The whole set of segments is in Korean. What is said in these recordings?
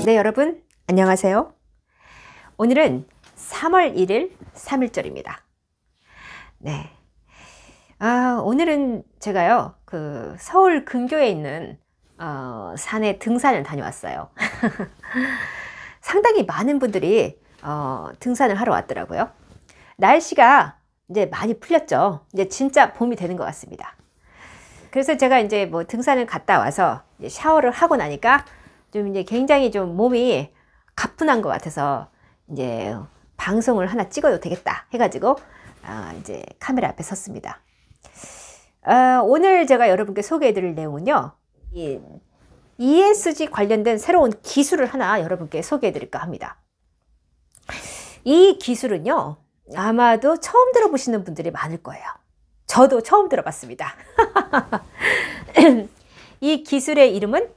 네, 여러분 안녕하세요. 오늘은 3월 1일 3일절입니다. 네. 오늘은 제가요, 서울 근교에 있는 산에 등산을 다녀왔어요. 상당히 많은 분들이 등산을 하러 왔더라고요. 날씨가 이제 많이 풀렸죠. 이제 진짜 봄이 되는 것 같습니다. 그래서 제가 이제 뭐 등산을 갔다 와서 이제 샤워를 하고 나니까 좀 이제 굉장히 좀 몸이 가뿐한 것 같아서 이제 방송을 하나 찍어도 되겠다 해가지고 이제 카메라 앞에 섰습니다. 오늘 제가 여러분께 소개해 드릴 내용은요, 이 ESG 관련된 새로운 기술을 하나 여러분께 소개해 드릴까 합니다. 이 기술은요, 아마도 처음 들어보시는 분들이 많을 거예요. 저도 처음 들어봤습니다. 이 기술의 이름은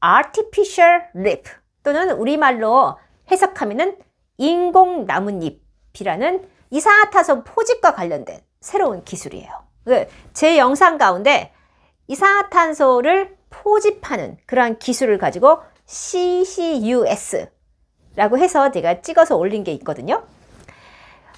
Artificial Leaf, 또는 우리말로 해석하면은 인공 나뭇잎이라는 이산화탄소 포집과 관련된 새로운 기술이에요. 제 영상 가운데 이산화탄소를 포집하는 그러한 기술을 가지고 CCUS라고 해서 제가 찍어서 올린 게 있거든요.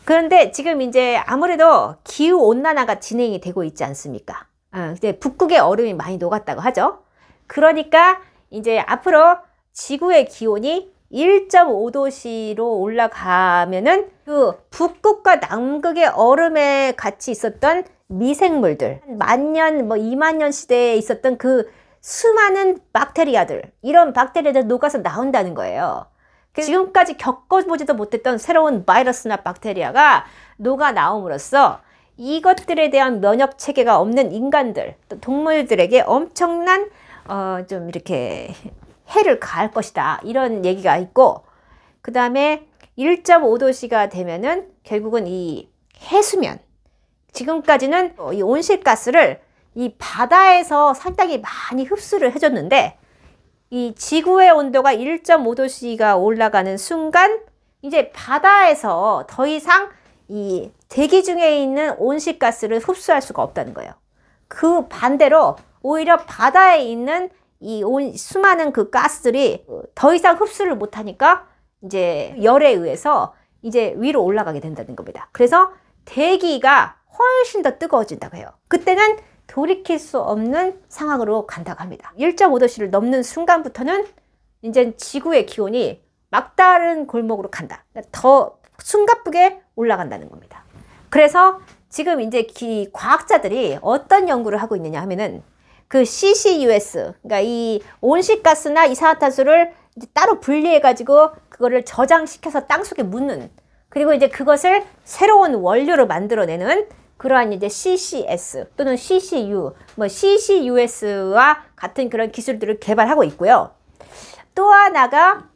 그런데 지금 이제 아무래도 기후온난화가 진행이 되고 있지 않습니까? 이제 북극의 얼음이 많이 녹았다고 하죠. 그러니까 이제 앞으로 지구의 기온이 1.5도씨로 올라가면은 그 북극과 남극의 얼음에 같이 있었던 미생물들, 10,000년, 20,000년 시대에 있었던 그 수많은 박테리아들, 이런 박테리아들 녹아서 나온다는 거예요. 지금까지 겪어보지도 못했던 새로운 바이러스나 박테리아가 녹아 나옴으로써 이것들에 대한 면역 체계가 없는 인간들, 또 동물들에게 엄청난 좀 이렇게 해를 가할 것이다, 이런 얘기가 있고, 그 다음에 1.5도씨가 되면은 결국은 이 해수면, 지금까지는 이 온실가스를 이 바다에서 상당히 많이 흡수를 해줬는데, 이 지구의 온도가 1.5도씨가 올라가는 순간 이제 바다에서 더 이상 이 대기 중에 있는 온실가스를 흡수할 수가 없다는 거예요. 그 반대로 오히려 바다에 있는 이 수많은 그 가스들이 더 이상 흡수를 못하니까 이제 열에 의해서 이제 위로 올라가게 된다는 겁니다. 그래서 대기가 훨씬 더 뜨거워진다고 해요. 그때는 돌이킬 수 없는 상황으로 간다고 합니다. 1.5도씨를 넘는 순간부터는 이제 지구의 기온이 막다른 골목으로 간다. 더 숨가쁘게 올라간다는 겁니다. 그래서 지금 이제 과학자들이 어떤 연구를 하고 있느냐 하면은 그 CCUS, 그러니까 이 온실가스나 이산화탄소를 이제 따로 분리해 가지고 그거를 저장시켜서 땅속에 묻는, 그리고 이제 그것을 새로운 원료로 만들어내는 그러한 이제 CCS 또는 CCU, CCUS와 같은 그런 기술들을 개발하고 있고요. 또 하나가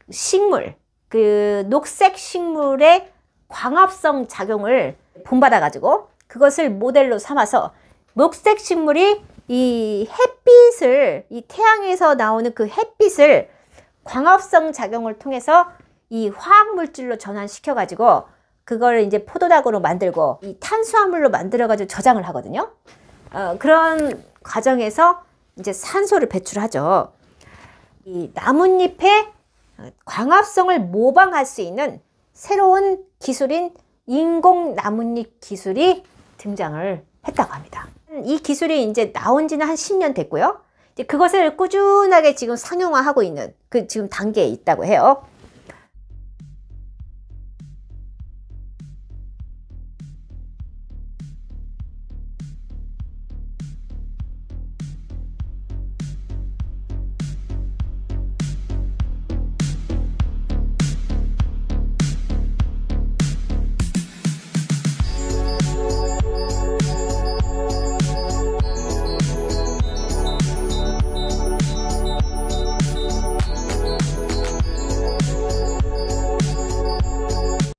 식물, 그 녹색 식물의 광합성 작용을 본받아 가지고 그것을 모델로 삼아서 녹색 식물이 이 햇빛을, 이 태양에서 나오는 그 햇빛을 광합성 작용을 통해서 이 화학물질로 전환시켜 가지고 그걸 이제 포도당으로 만들고 이 탄수화물로 만들어 가지고 저장을 하거든요. 그런 과정에서 이제 산소를 배출하죠. 이 나뭇잎의 광합성을 모방할 수 있는 새로운 기술인 인공 나뭇잎 기술이 등장을 했다고 합니다. 이 기술이 이제 나온 지는 한 10년 됐고요. 이제 그것을 꾸준하게 지금 상용화하고 있는 그 지금 단계에 있다고 해요.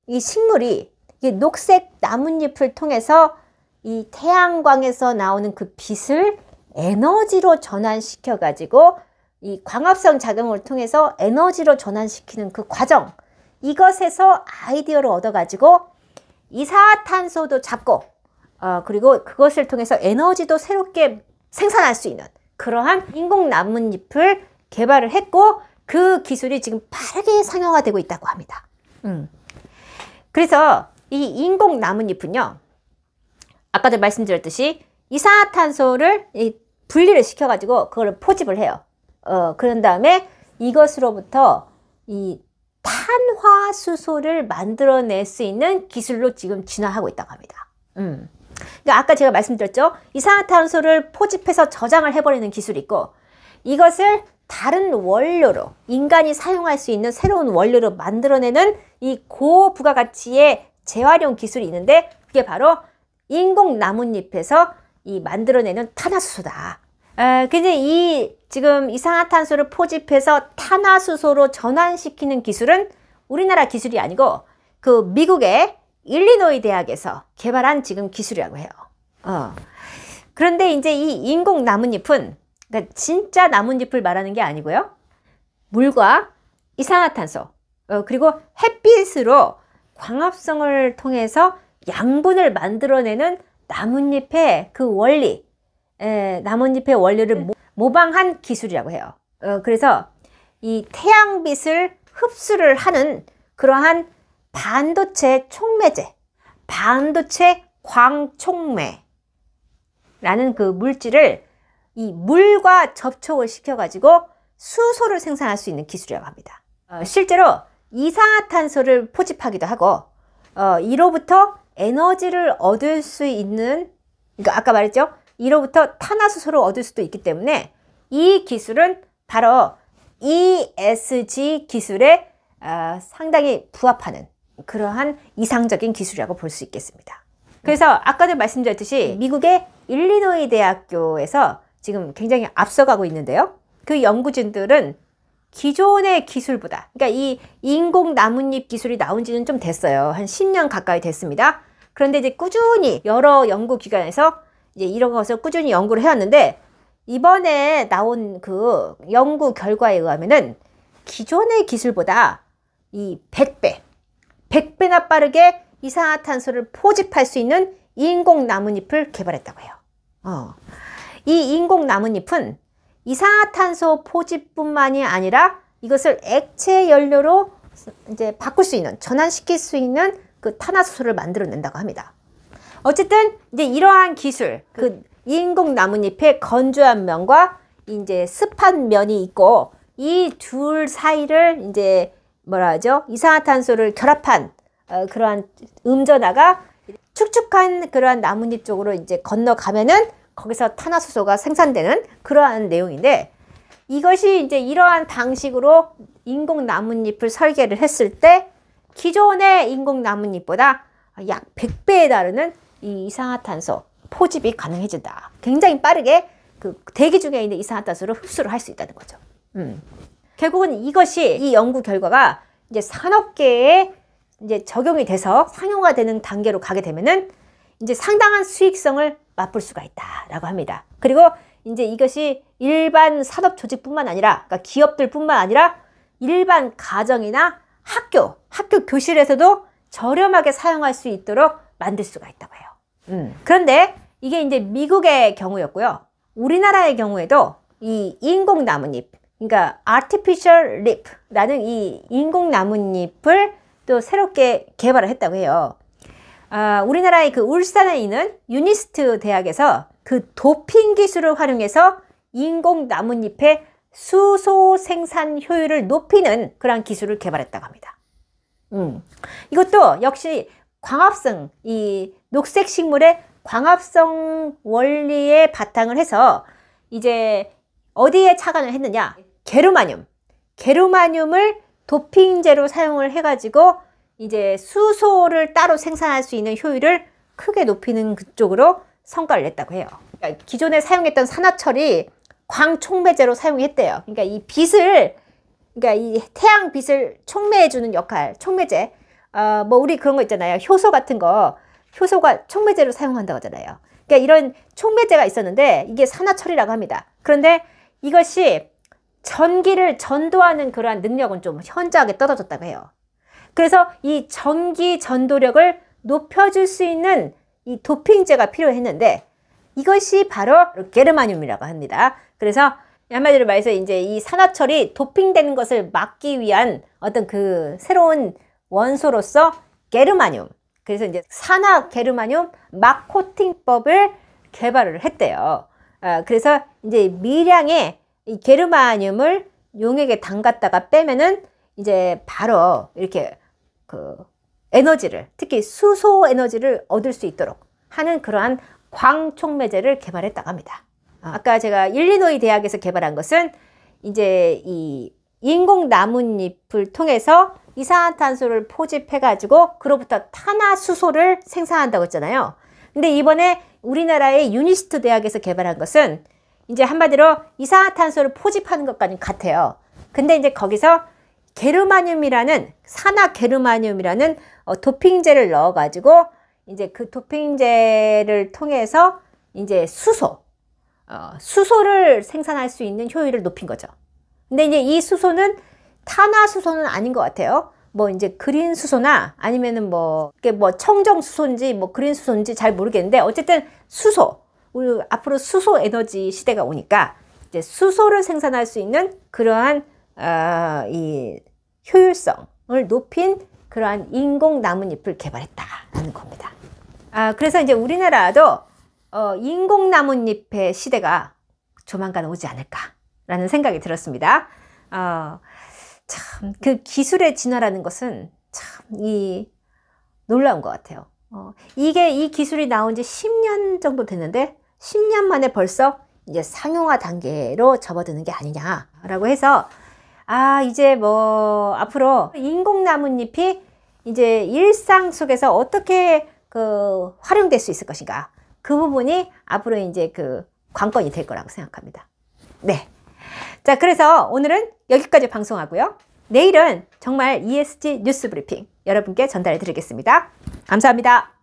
이 식물이 이 녹색 나뭇잎을 통해서 이 태양광에서 나오는 그 빛을 에너지로 전환시켜 가지고 이 광합성 작용을 통해서 에너지로 전환시키는 그 과정, 이것에서 아이디어를 얻어 가지고 이산화탄소도 잡고 그리고 그것을 통해서 에너지도 새롭게 생산할 수 있는 그러한 인공 나뭇잎을 개발을 했고 그 기술이 지금 빠르게 상용화되고 있다고 합니다. 그래서 이 인공 나뭇잎은요, 아까도 말씀드렸듯이 이산화탄소를 분리를 시켜가지고 그걸 포집을 해요. 그런 다음에 이것으로부터 이 탄화수소를 만들어낼 수 있는 기술로 지금 진화하고 있다고 합니다. 그러니까 아까 제가 말씀드렸죠. 이산화탄소를 포집해서 저장을 해버리는 기술이 있고, 이것을 다른 원료로, 인간이 사용할 수 있는 새로운 원료로 만들어내는 이 고부가가치의 재활용 기술이 있는데, 그게 바로 인공 나뭇잎에서 이 만들어내는 탄화수소다. 근데 이 지금 이산화탄소를 포집해서 탄화수소로 전환시키는 기술은 우리나라 기술이 아니고 그 미국의 일리노이 대학에서 개발한 지금 기술이라고 해요. 그런데 이제 이 인공 나뭇잎은, 그러니까 진짜 나뭇잎을 말하는 게 아니고요, 물과 이산화탄소 그리고 햇빛으로 광합성을 통해서 양분을 만들어내는 나뭇잎의 그 원리, 나뭇잎의 원리를 모방한 기술이라고 해요. 그래서 이 태양빛을 흡수를 하는 그러한 반도체 촉매제, 반도체 광촉매라는 그 물질을 이 물과 접촉을 시켜가지고 수소를 생산할 수 있는 기술이라고 합니다. 실제로 이산화탄소를 포집하기도 하고, 이로부터 에너지를 얻을 수 있는, 그러니까 아까 말했죠, 이로부터 탄화수소를 얻을 수도 있기 때문에 이 기술은 바로 ESG 기술에 상당히 부합하는 그러한 이상적인 기술이라고 볼 수 있겠습니다. 그래서 아까도 말씀드렸듯이 미국의 일리노이 대학교에서 지금 굉장히 앞서가고 있는데요, 그 연구진들은 기존의 기술보다, 그러니까 이 인공 나뭇잎 기술이 나온 지는 좀 됐어요. 한 10년 가까이 됐습니다. 그런데 이제 꾸준히 여러 연구기관에서 이제 이런 것을 꾸준히 연구를 해왔는데, 이번에 나온 그 연구 결과에 의하면은 기존의 기술보다 이 100배나 빠르게 이산화탄소를 포집할 수 있는 인공 나뭇잎을 개발했다고 해요. 이 인공 나뭇잎은 이산화탄소 포집뿐만이 아니라 이것을 액체 연료로 이제 바꿀 수 있는, 전환시킬 수 있는 그 탄화수소를 만들어낸다고 합니다. 어쨌든 이제 이러한 기술, 그 인공 나뭇잎의 건조한 면과 이제 습한 면이 있고, 이 둘 사이를 이제 뭐라 하죠? 이산화탄소를 결합한 그러한 음전화가 축축한 그러한 나뭇잎 쪽으로 이제 건너가면은 거기서 탄화수소가 생산되는 그러한 내용인데, 이것이 이제 이러한 방식으로 인공 나뭇잎을 설계를 했을 때 기존의 인공 나뭇잎보다 약 100배에 달하는 이 이산화탄소 포집이 가능해진다. 굉장히 빠르게 그 대기 중에 있는 이산화탄소를 흡수를 할 수 있다는 거죠. 결국은 이것이, 이 연구 결과가 이제 산업계에 이제 적용이 돼서 상용화되는 단계로 가게 되면은 이제 상당한 수익성을 맛볼 수가 있다라고 합니다. 그리고 이제 이것이 일반 산업 조직뿐만 아니라, 그러니까 기업들뿐만 아니라 일반 가정이나 학교 교실에서도 저렴하게 사용할 수 있도록 만들 수가 있다고 해요. 그런데 이게 이제 미국의 경우였고요. 우리나라의 경우에도 이 인공 나뭇잎, 그러니까 artificial leaf라는 이 인공 나뭇잎을 또 새롭게 개발을 했다고 해요. 우리나라의 그 울산에 있는 유니스트 대학에서 그 도핑 기술을 활용해서 인공 나뭇잎의 수소 생산 효율을 높이는 그런 기술을 개발했다고 합니다. 이것도 역시 광합성, 이 녹색 식물의 광합성 원리에 바탕을 해서 이제 어디에 착안을 했느냐? 게르마늄을 도핑제로 사용을 해가지고 이제 수소를 따로 생산할 수 있는 효율을 크게 높이는 그쪽으로 성과를 냈다고 해요. 그러니까 기존에 사용했던 산화철이 광촉매제로 사용했대요. 그러니까 이 빛을, 그러니까 이 태양빛을 촉매해주는 역할, 촉매제. 뭐 우리 그런 거 있잖아요. 효소 같은 거, 효소가 촉매제로 사용한다고 하잖아요. 그러니까 이런 촉매제가 있었는데 이게 산화철이라고 합니다. 그런데 이것이 전기를 전도하는 그러한 능력은 좀 현저하게 떨어졌다고 해요. 그래서 이 전기 전도력을 높여줄 수 있는 이 도핑제가 필요했는데 이것이 바로 게르마늄이라고 합니다. 그래서 한마디로 말해서 이제 이 산화철이 도핑되는 것을 막기 위한 어떤 그 새로운 원소로서 게르마늄, 그래서 이제 산화 게르마늄 막 코팅법을 개발을 했대요. 그래서 이제 미량의 이 게르마늄을 용액에 담갔다가 빼면은 이제 바로 이렇게 그 에너지를, 특히 수소 에너지를 얻을 수 있도록 하는 그러한 광촉매제를 개발했다고 합니다. 아까 제가 일리노이 대학에서 개발한 것은 이제 이 인공 나뭇잎을 통해서 이산화탄소를 포집해 가지고 그로부터 탄화수소를 생산한다고 했잖아요. 근데 이번에 우리나라의 유니스트 대학에서 개발한 것은 이제 한마디로 이산화탄소를 포집하는 것과는 같아요. 근데 이제 거기서 게르마늄이라는, 산화 게르마늄이라는 도핑제를 넣어 가지고 이제 그 도핑제를 통해서 이제 수소를 생산할 수 있는 효율을 높인 거죠. 근데 이제 이 수소는 탄화수소는 아닌 것 같아요. 뭐 이제 그린 수소나 아니면은 뭐 청정 수소인지 뭐 그린 수소인지 잘 모르겠는데, 어쨌든 수소, 우리 앞으로 수소 에너지 시대가 오니까 이제 수소를 생산할 수 있는 그러한 이 효율성을 높인 그러한 인공 나뭇잎을 개발했다라는 겁니다. 그래서 이제 우리나라도 인공 나뭇잎의 시대가 조만간 오지 않을까라는 생각이 들었습니다. 참 그 기술의 진화라는 것은 참 놀라운 것 같아요. 이 기술이 나온 지 10년 정도 됐는데 10년 만에 벌써 이제 상용화 단계로 접어드는 게 아니냐라고 해서 이제 뭐 앞으로 인공 나뭇잎이 이제 일상 속에서 어떻게 그 활용될 수 있을 것인가, 그 부분이 앞으로 이제 그 관건이 될 거라고 생각합니다. 네. 자, 그래서 오늘은 여기까지 방송하고요. 내일은 정말 ESG 뉴스 브리핑 여러분께 전달해 드리겠습니다. 감사합니다.